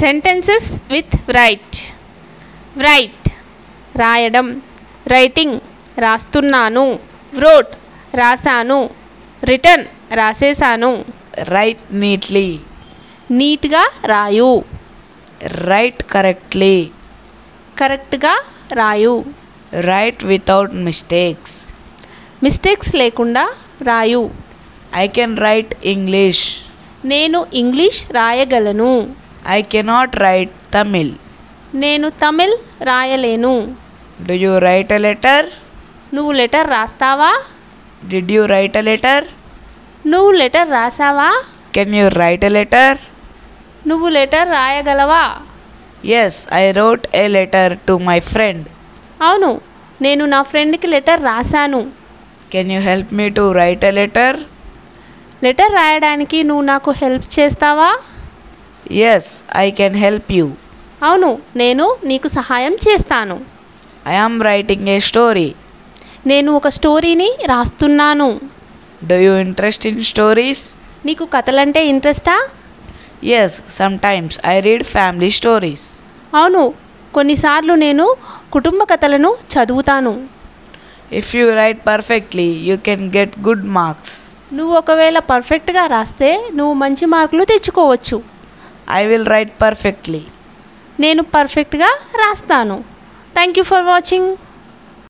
Sentences with write. Write రాయడం, writing రాస్తున్నాను, wrote రాశాను, రిటర్న్ రాసేసాను. Write neatly. నీట్గా రాయు, Write correctly. కరెక్ట్గా రాయు, Write without mistakes. మిస్టేక్స్ లేకుండా రాయు. I can write English. నేను ఇంగ్లీష్ రాయగలను, I cannot write Tamil. నేను తమిళ్ రాయలేను. Do you write a letter? నువ్వు లెటర్ రాస్తావా? Did you write a letter? నువ్వు లెటర్ రాసావా? Can you write a letter? నువ్వు లెటర్ రాయగలవా? Yes, I wrote a letter to my friend. అవును, నేను నా ఫ్రెండ్కి లెటర్ రాశాను. Can you help me to write a letter? Letter రాయడానికి నువ్వు నాకు హెల్ప్ చేస్తావా? Yes, I can help you. అవును, నేను నీకు సహాయం చేస్తాను. I am writing a story. నేను ఒక స్టోరీని రాస్తున్నాను. Do you interest in stories? నీకు కథలంటే ఇంట్రెస్టా? Yes, sometimes I read family stories. అవును, కొన్నిసార్లు నేను కుటుంబ కథలను చదువుతాను. If you write perfectly, you can get good marks. నువ్వు ఒకవేళ పర్ఫెక్ట్గా రాస్తే నువ్వు మంచి మార్కులు తెచ్చుకోవచ్చు. I will write perfectly. నేను పర్ఫెక్ట్గా రాస్తాను. Thank you for watching.